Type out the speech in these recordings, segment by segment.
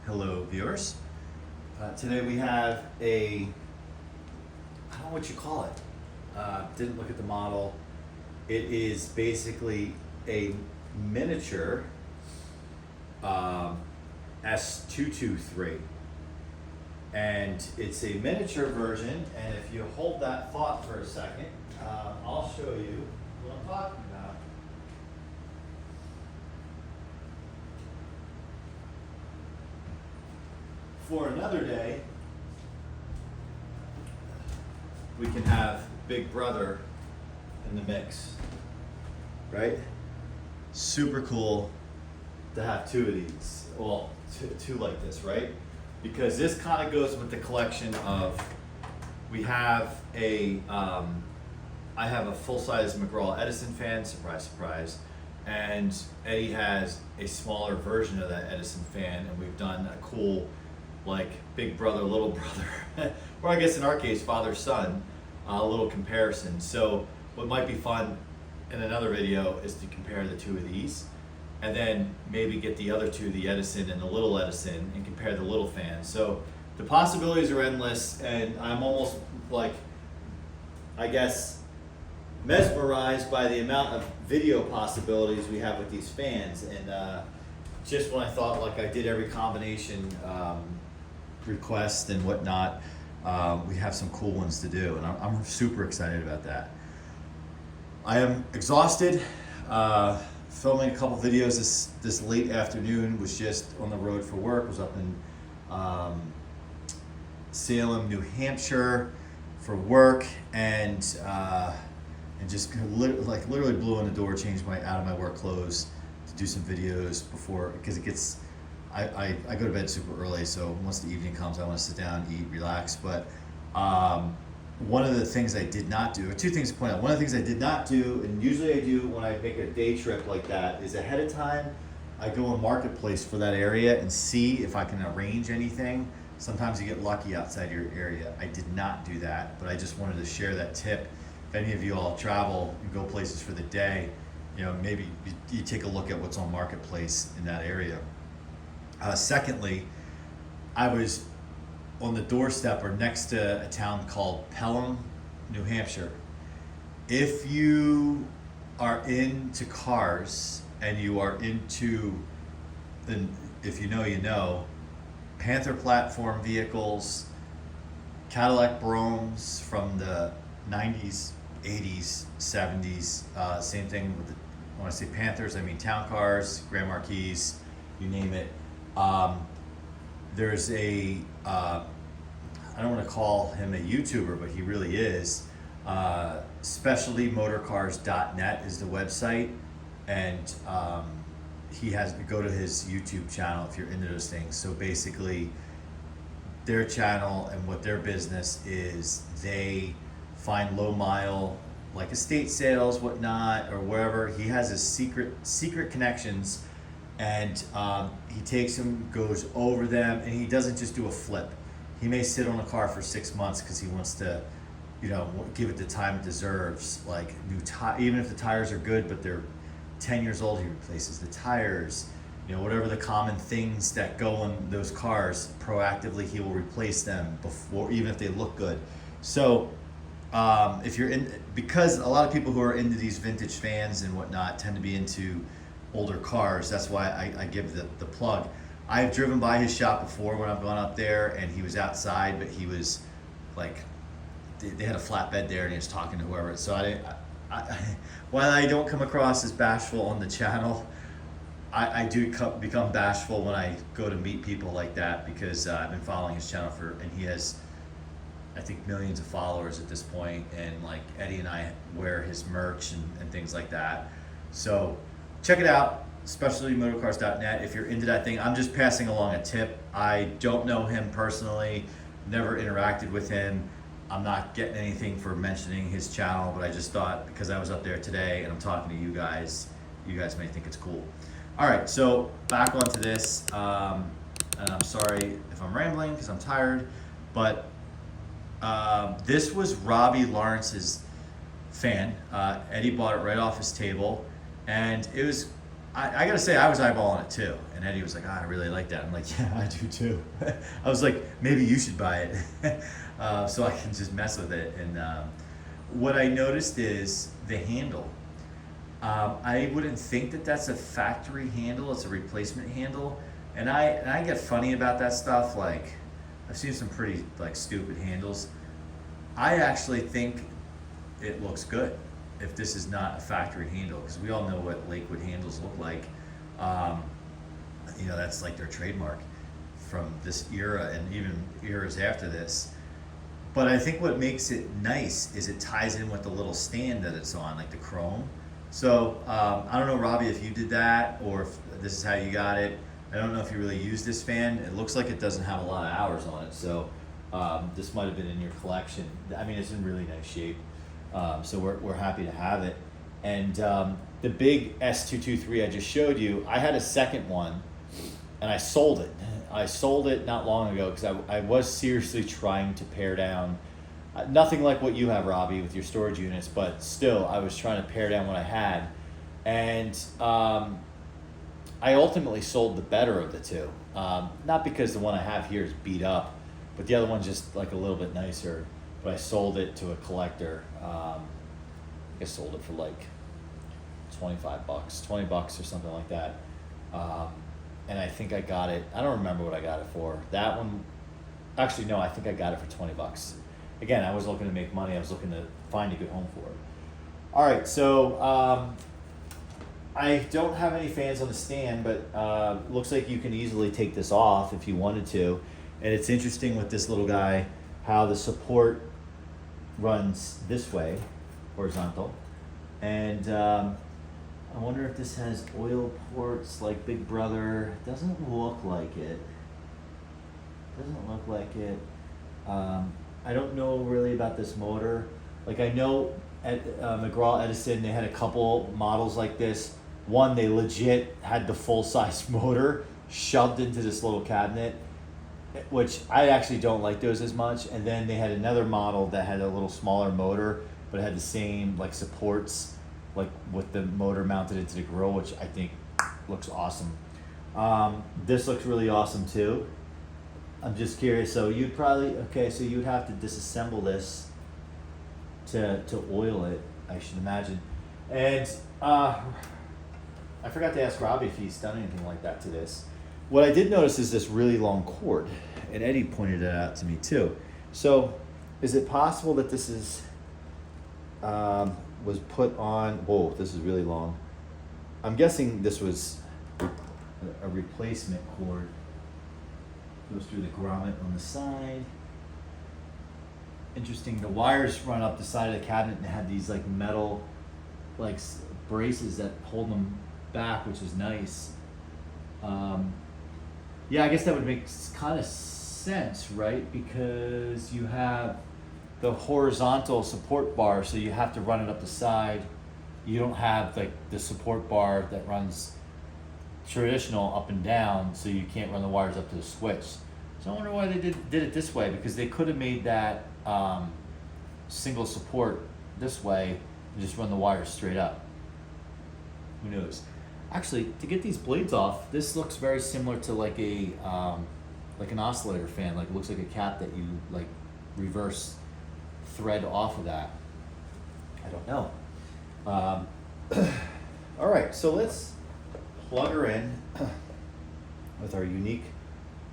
Hello viewers. Today we have I don't know what you call it. Didn't look at the model. It is basically a miniature S-223. And it's a miniature version, and if you hold that thought for a second, I'll show you what I'm talking about. For another day, we can have Big Brother in the mix, right? Super cool to have two of these. Well, two like this, right? Because this kind of goes with the collection of, we have I have a full-size McGraw-Edison fan, surprise, surprise, and Eddie has a smaller version of that Edison fan, and we've done a cool, like, big brother, little brother, or I guess in our case, father, son, a little comparison. So what might be fun in another video is to compare the two of these, and then maybe get the other two, the Edison and the little Edison, and compare the little fan. So the possibilities are endless, and I'm almost like, I guess, mesmerized by the amount of video possibilities we have with these fans. And just when I thought like I did every combination request and whatnot, we have some cool ones to do, and I'm super excited about that. I am exhausted. Filming a couple videos this late afternoon. Was just on the road for work. Was up in Salem, New Hampshire for work, and just literally blew in the door, changed out of my work clothes to do some videos before, because it gets, I go to bed super early, so once the evening comes I want to sit down, eat, relax. But one of the things I did not do, or two things to point out. One of the things I did not do, and usually I do when I make a day trip like that, is ahead of time I go on Marketplace for that area and see if I can arrange anything. Sometimes you get lucky outside your area. I did not do that, but I just wanted to share that tip. If any of you all travel and go places for the day, you know, maybe you take a look at what's on Marketplace in that area. Secondly, I was on the doorstep or next to a town called Pelham, New Hampshire. If you are into cars and you are into, if you know, you know, Panther platform vehicles, Cadillac Bromes from the 90s, 80s, 70s, same thing with when I say Panthers, I mean town cars, Grand Marquis, you name it. There's I don't want to call him a YouTuber, but he really is. Specialtymotorcars.net is the website, and he has to go to his YouTube channel if you're into those things. So basically, their channel and what their business is, they find low mile, like estate sales, whatnot, or wherever. He has his secret connections, and he takes them, goes over them, and he doesn't just do a flip. He may sit on a car for 6 months because he wants to, you know, give it the time it deserves. Like even if the tires are good, but they're 10 years old, he replaces the tires. You know, whatever the common things that go in those cars, proactively he will replace them before, even if they look good. So if you're in, because a lot of people who are into these vintage fans and whatnot tend to be into older cars. That's why I give the plug. I've driven by his shop before when I've gone up there, and he was outside, but he was like, they had a flatbed there, and he was talking to whoever. So while I don't come across as bashful on the channel, I do become bashful when I go to meet people like that, because I've been following his channel and he has, I think, millions of followers at this point, and like Eddie and I wear his merch and things like that. So check it out, specialtymotorcars.net, if you're into that thing. I'm just passing along a tip. I don't know him personally, never interacted with him. I'm not getting anything for mentioning his channel, but I just thought, because I was up there today and I'm talking to you guys may think it's cool. All right, so back onto this, and I'm sorry if I'm rambling because I'm tired, but this was Robbie Lawrence's fan. Eddie bought it right off his table, and it was I gotta say, I was eyeballing it too. And Eddie was like, I really like that. I'm like, yeah, I do too. I was like, maybe you should buy it. So I can just mess with it. And what I noticed is the handle. I wouldn't think that that's a factory handle, it's a replacement handle. And I get funny about that stuff. Like, I've seen some pretty like stupid handles. I actually think it looks good if this is not a factory handle, because we all know what Lakewood handles look like. That's like their trademark from this era and even eras after this. But I think what makes it nice is it ties in with the little stand that it's on, like the chrome. So I don't know, Robbie, if you did that or if this is how you got it. I don't know if you really use this fan. It looks like it doesn't have a lot of hours on it, so this might have been in your collection. I mean, it's in really nice shape. So we're happy to have it. And the big S-223 I just showed you, I had a second one, and I sold it. I sold it not long ago because I was seriously trying to pare down. Nothing like what you have, Robbie, with your storage units, but still, I was trying to pare down what I had. And I ultimately sold the better of the two. Not because the one I have here is beat up, but the other one's just like a little bit nicer. But I sold it to a collector. I sold it for like $25, $20 or something like that. And I think I got it, I don't remember what I got it for. That one, actually no, I think I got it for $20. Again, I was looking to make money. I was looking to find a good home for it. All right, so I don't have any fans on the stand, but looks like you can easily take this off if you wanted to. And it's interesting with this little guy, how the support runs this way, horizontal. And I wonder if this has oil ports like Big Brother. It doesn't look like it. Doesn't look like it. I don't know really about this motor. Like, I know at McGraw Edison, they had a couple models like this. One, they legit had the full-size motor shoved into this little cabinet, which I actually don't like those as much. And then they had another model that had a little smaller motor, but it had the same like supports, like with the motor mounted into the grill, which I think looks awesome. This looks really awesome too. I'm just curious. So you'd probably, so you'd have to disassemble this to oil it, I should imagine. And I forgot to ask Robbie if he's done anything like that to this. What I did notice is this really long cord, and Eddie pointed it out to me too. So is it possible that this is was put on, whoa, this is really long. I'm guessing this was a replacement cord. Goes through the grommet on the side. Interesting, the wires run up the side of the cabinet and have these like metal like braces that hold them back, which is nice. Yeah, I guess that would make kind of sense, right? Because you have the horizontal support bar, so you have to run it up the side. You don't have like the support bar that runs traditional up and down, so you can't run the wires up to the switch. So I wonder why they did it this way, because they could have made that single support this way and just run the wires straight up. Who knows? Actually, to get these blades off, this looks very similar to like a like an oscillator fan. Like, it looks like a cap that you like reverse thread off of that. I don't know. All right, so let's plug her in with our unique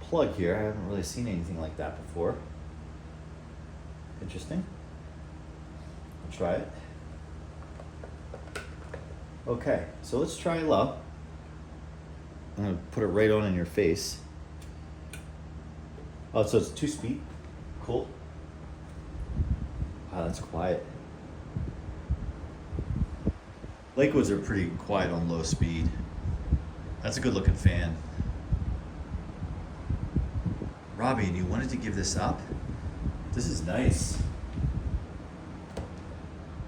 plug here. I haven't really seen anything like that before. Interesting. I'll try it. Okay, so let's try low. I'm gonna put it right on in your face. Oh, so it's 2-speed. Cool. Wow, that's quiet. Lakewoods are pretty quiet on low speed. That's a good looking fan. Robbie, and you wanted to give this up? This is nice.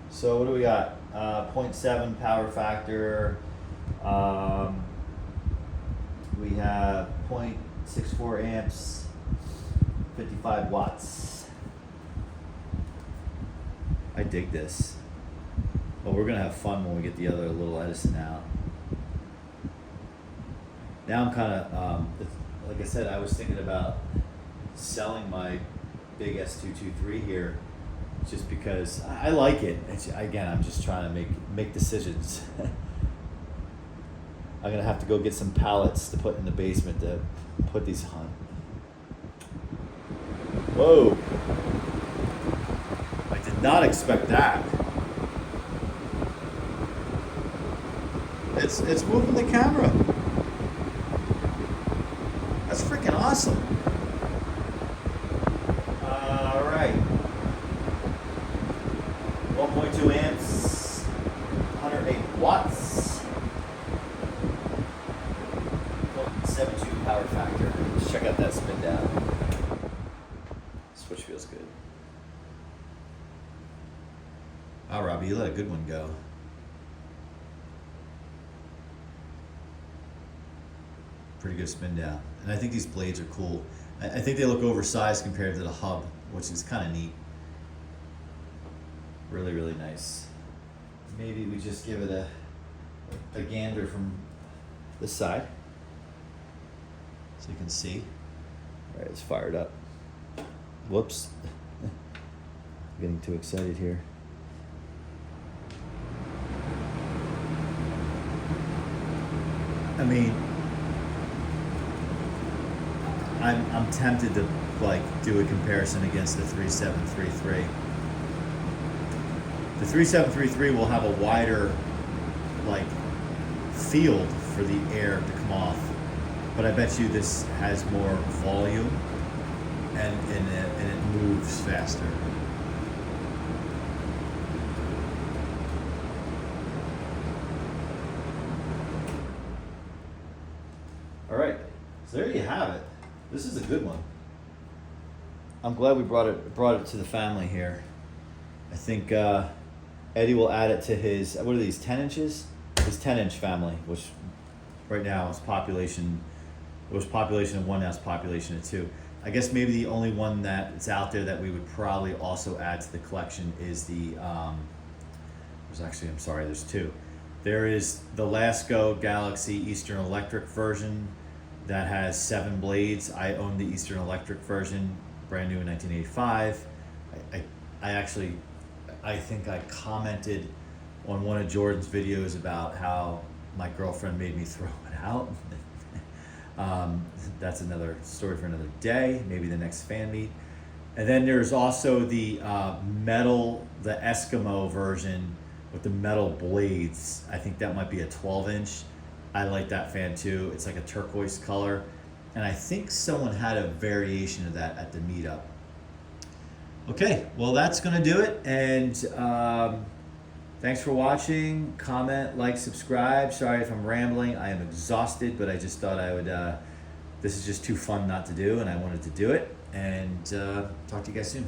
So what do we got? 0.7 power factor. We have 0.64 amps, 55 watts. I dig this. But we're gonna have fun when we get the other little Edison out. now I'm kind of, like I said, I was thinking about selling my big S-223 here, just because I like it. Again, I'm just trying to make decisions. I'm gonna have to go get some pallets to put in the basement to put these on. Whoa! I did not expect that. It's moving the camera. That's freaking awesome. All right. 1.2 amps, 108 watts, 0.72 power factor. Let's check out that spin down. Switch feels good. Oh, Robbie, you let a good one go. Pretty good spin down. And I think these blades are cool. I think they look oversized compared to the hub, which is kind of neat. Really, really nice. Maybe we just give it a gander from this side so you can see. All right, it's fired up. Whoops. Getting too excited here. I mean, I'm tempted to like do a comparison against the 3733. The 3733 will have a wider like field for the air to come off, but I bet you this has more volume and it moves faster. All right, so there you have it. This is a good one. I'm glad we brought it to the family here. I think Eddie will add it to his, what are these, 10 inches? His 10-inch family, which right now is population, it was population of 1, now it's population of 2. I guess maybe the only one that's out there that we would probably also add to the collection is the, there's 2. There is the Lasco Galaxy Eastern Electric version that has 7 blades. I own the Eastern Electric version, brand new in 1985. I think I commented on one of Jordan's videos about how my girlfriend made me throw it out. That's another story for another day, maybe the next fan meet. And then there's also the the Eskimo version with the metal blades. I think that might be a 12-inch. I like that fan too. It's like a turquoise color. And I think someone had a variation of that at the meetup. Okay, well that's gonna do it. And thanks for watching. Comment, like, subscribe. Sorry if I'm rambling. I am exhausted, but I just thought I would, this is just too fun not to do, and I wanted to do it. And talk to you guys soon.